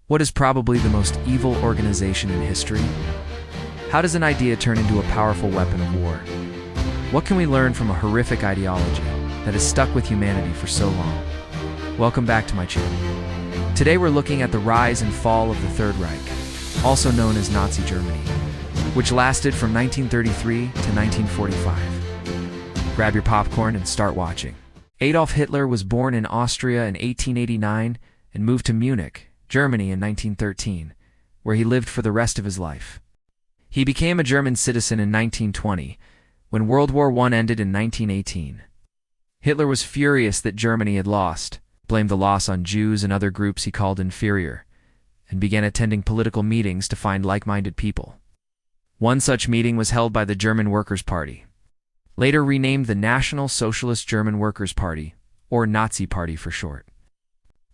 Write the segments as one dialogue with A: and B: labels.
A: What is probably the most evil organization in history? How does an idea turn into a powerful weapon of war? What can we learn from a horrific ideology that has stuck with humanity for so long? Welcome back to my channel. Today we're looking at the rise and fall of the Third Reich, also known as Nazi Germany, which lasted from 1933 to 1945. Grab your popcorn and start watching. Adolf Hitler was born in Austria in 1889 and moved to Munich, Germany in 1913, where he lived for the rest of his life. He became a German citizen in 1920, when World War I ended in 1918. Hitler was furious that Germany had lost, blamed the loss on Jews and other groups he called inferior, and began attending political meetings to find like-minded people. One such meeting was held by the German Workers' Party, later renamed the National Socialist German Workers' Party, or Nazi Party for short.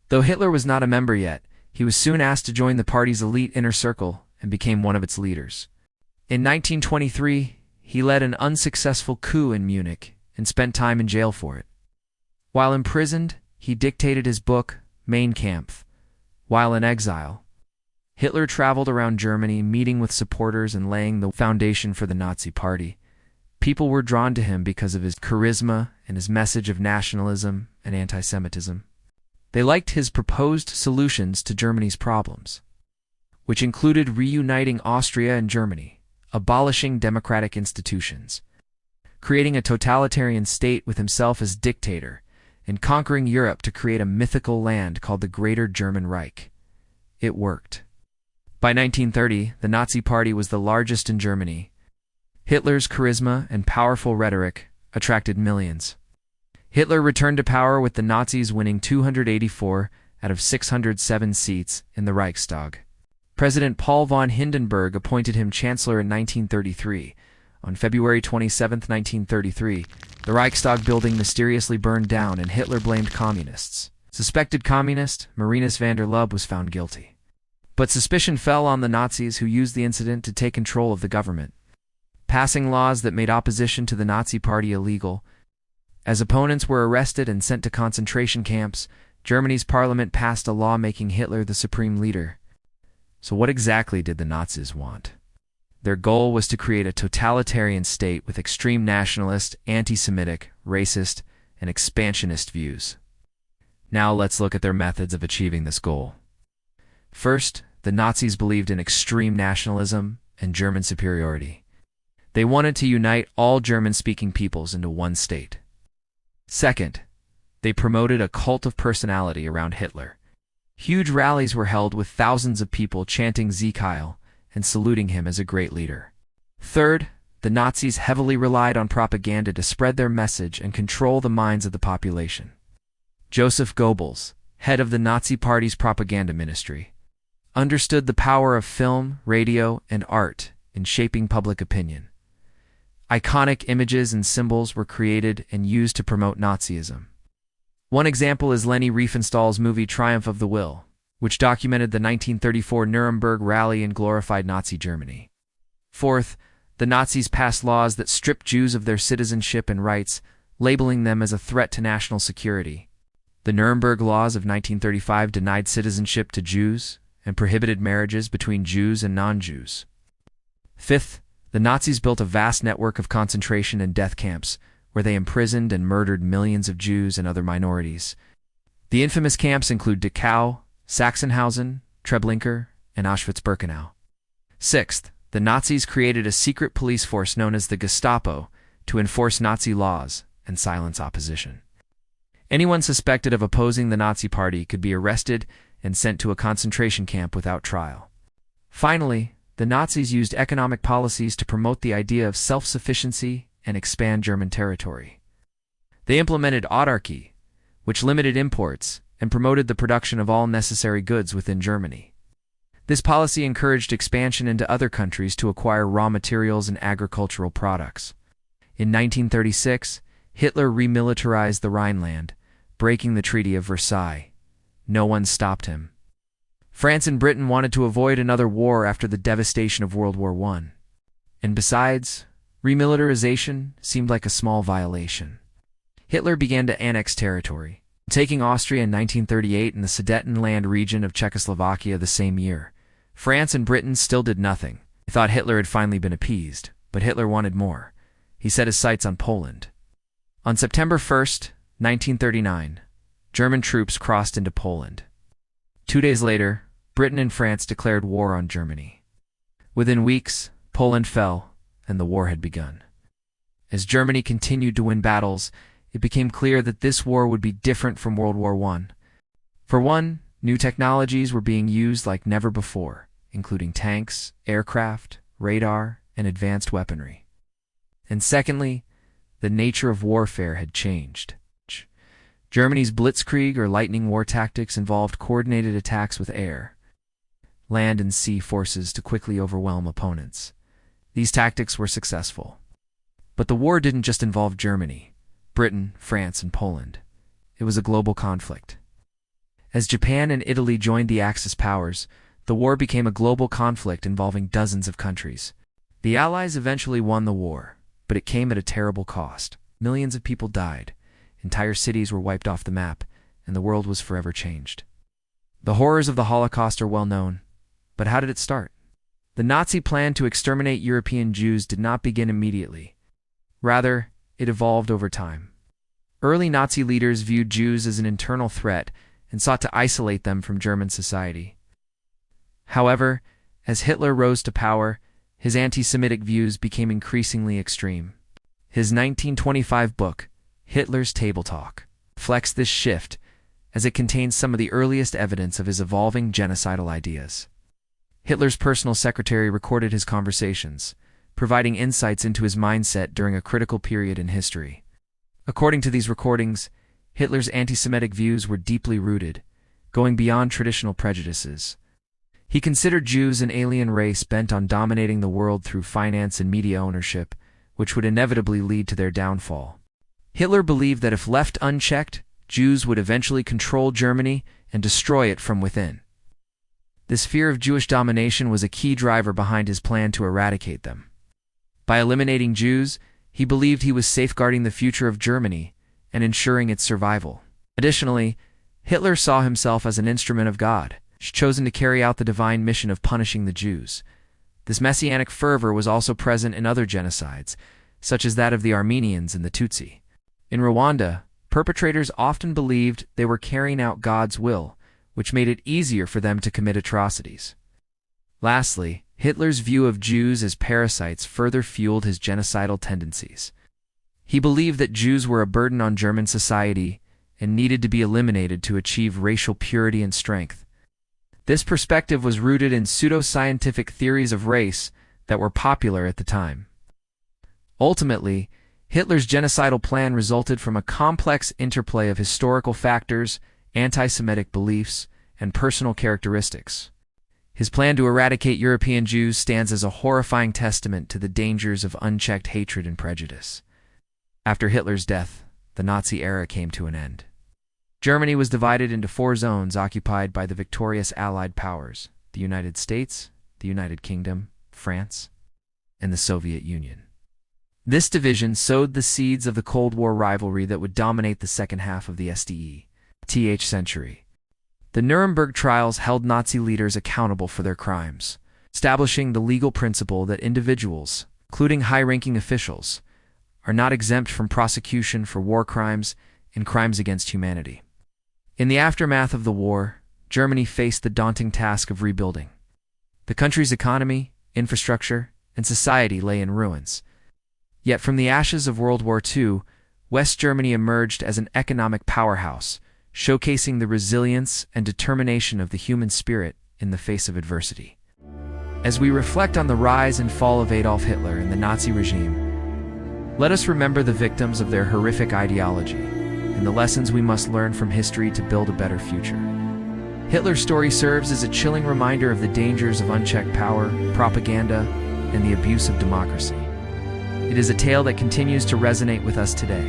A: Though Hitler was not a member yet, he was soon asked to join the party's elite inner circle and became one of its leaders. In 1923, he led an unsuccessful coup in Munich and spent time in jail for it. While imprisoned, he dictated his book, Mein Kampf. While in exile, Hitler traveled around Germany, meeting with supporters and laying the foundation for the Nazi Party. People were drawn to him because of his charisma and his message of nationalism and anti-Semitism. They liked his proposed solutions to Germany's problems, which included reuniting Austria and Germany, abolishing democratic institutions, creating a totalitarian state with himself as dictator, and conquering Europe to create a mythical land called the Greater German Reich. It worked. By 1930, the Nazi Party was the largest in Germany. Hitler's charisma and powerful rhetoric attracted millions. Hitler returned to power with the Nazis winning 284 out of 607 seats in the Reichstag. President Paul von Hindenburg appointed him chancellor in 1933. On February 27, 1933, the Reichstag building mysteriously burned down and Hitler blamed communists. Suspected communist Marinus van der Lubbe was found guilty. But suspicion fell on the Nazis, who used the incident to take control of the government, passing laws that made opposition to the Nazi Party illegal. As opponents were arrested and sent to concentration camps, Germany's parliament passed a law making Hitler the supreme leader. So what exactly did the Nazis want? Their goal was to create a totalitarian state with extreme nationalist, anti-Semitic, racist, and expansionist views. Now let's look at their methods of achieving this goal. First, the Nazis believed in extreme nationalism and German superiority. They wanted to unite all German-speaking peoples into one state. Second, they promoted a cult of personality around Hitler. Huge rallies were held with thousands of people chanting Sieg Heil and saluting him as a great leader. Third, the Nazis heavily relied on propaganda to spread their message and control the minds of the population. Joseph Goebbels, head of the Nazi Party's propaganda ministry, understood the power of film, radio, and art in shaping public opinion. Iconic images and symbols were created and used to promote Nazism. One example is Leni Riefenstahl's movie Triumph of the Will, which documented the 1934 Nuremberg rally and glorified Nazi Germany. Fourth, the Nazis passed laws that stripped Jews of their citizenship and rights, labeling them as a threat to national security. The Nuremberg laws of 1935 denied citizenship to Jews and prohibited marriages between Jews and non-Jews. Fifth, the Nazis built a vast network of concentration and death camps, where they imprisoned and murdered millions of Jews and other minorities. The infamous camps include Dachau, Sachsenhausen, Treblinka, and Auschwitz-Birkenau. Sixth, the Nazis created a secret police force known as the Gestapo to enforce Nazi laws and silence opposition. Anyone suspected of opposing the Nazi Party could be arrested and sent to a concentration camp without trial. Finally, the Nazis used economic policies to promote the idea of self-sufficiency and expand German territory. They implemented autarky, which limited imports and promoted the production of all necessary goods within Germany. This policy encouraged expansion into other countries to acquire raw materials and agricultural products. In 1936, Hitler remilitarized the Rhineland, breaking the Treaty of Versailles. No one stopped him. France and Britain wanted to avoid another war after the devastation of World War I. And besides, remilitarization seemed like a small violation. Hitler began to annex territory, taking Austria in 1938 and the Sudetenland region of Czechoslovakia the same year. France and Britain still did nothing. They thought Hitler had finally been appeased, but Hitler wanted more. He set his sights on Poland. On September 1st, 1939, German troops crossed into Poland. 2 days later, Britain and France declared war on Germany. Within weeks, Poland fell, and the war had begun. As Germany continued to win battles, it became clear that this war would be different from World War I. For one, new technologies were being used like never before, including tanks, aircraft, radar, and advanced weaponry. And secondly, the nature of warfare had changed. Germany's blitzkrieg or lightning war tactics involved coordinated attacks with air, land, and sea forces to quickly overwhelm opponents. These tactics were successful. But the war didn't just involve Germany, Britain, France, and Poland. It was a global conflict. As Japan and Italy joined the Axis powers, the war became a global conflict involving dozens of countries. The Allies eventually won the war, but it came at a terrible cost. Millions of people died, entire cities were wiped off the map, and the world was forever changed. The horrors of the Holocaust are well known, but how did it start? The Nazi plan to exterminate European Jews did not begin immediately. Rather, it evolved over time. Early Nazi leaders viewed Jews as an internal threat and sought to isolate them from German society. However, as Hitler rose to power, his anti-Semitic views became increasingly extreme. His 1925 book, Hitler's Table Talk, reflects this shift, as it contains some of the earliest evidence of his evolving genocidal ideas. Hitler's personal secretary recorded his conversations, providing insights into his mindset during a critical period in history. According to these recordings, Hitler's anti-Semitic views were deeply rooted, going beyond traditional prejudices. He considered Jews an alien race bent on dominating the world through finance and media ownership, which would inevitably lead to their downfall. Hitler believed that if left unchecked, Jews would eventually control Germany and destroy it from within. This fear of Jewish domination was a key driver behind his plan to eradicate them. By eliminating Jews, he believed he was safeguarding the future of Germany and ensuring its survival. Additionally, Hitler saw himself as an instrument of God, chosen to carry out the divine mission of punishing the Jews. This messianic fervor was also present in other genocides, such as that of the Armenians and the Tutsi. In Rwanda, perpetrators often believed they were carrying out God's will, which made it easier for them to commit atrocities. Lastly, Hitler's view of Jews as parasites further fueled his genocidal tendencies. He believed that Jews were a burden on German society and needed to be eliminated to achieve racial purity and strength. This perspective was rooted in pseudo-scientific theories of race that were popular at the time. Ultimately, Hitler's genocidal plan resulted from a complex interplay of historical factors, anti-Semitic beliefs, and personal characteristics. His plan to eradicate European Jews stands as a horrifying testament to the dangers of unchecked hatred and prejudice. After Hitler's death, the Nazi era came to an end. Germany was divided into 4 zones occupied by the victorious Allied powers: the United States, the United Kingdom, France, and the Soviet Union. This division sowed the seeds of the Cold War rivalry that would dominate the second half of the SDE-TH century. The Nuremberg trials held Nazi leaders accountable for their crimes, establishing the legal principle that individuals, including high-ranking officials, are not exempt from prosecution for war crimes and crimes against humanity. In the aftermath of the war, Germany faced the daunting task of rebuilding. The country's economy, infrastructure, and society lay in ruins. Yet from the ashes of World War II, West Germany emerged as an economic powerhouse, showcasing the resilience and determination of the human spirit in the face of adversity. As we reflect on the rise and fall of Adolf Hitler and the Nazi regime, let us remember the victims of their horrific ideology and the lessons we must learn from history to build a better future. Hitler's story serves as a chilling reminder of the dangers of unchecked power, propaganda, and the abuse of democracy. It is a tale that continues to resonate with us today,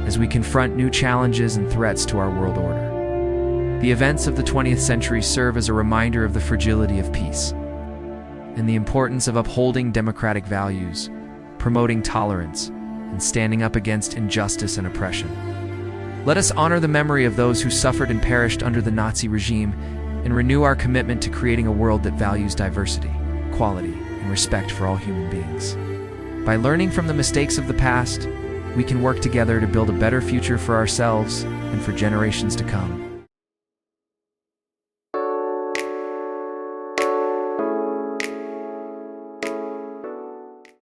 A: as we confront new challenges and threats to our world order. The events of the 20th century serve as a reminder of the fragility of peace and the importance of upholding democratic values, promoting tolerance, and standing up against injustice and oppression. Let us honor the memory of those who suffered and perished under the Nazi regime and renew our commitment to creating a world that values diversity, equality, and respect for all human beings. By learning from the mistakes of the past, we can work together to build a better future for ourselves and for generations to come.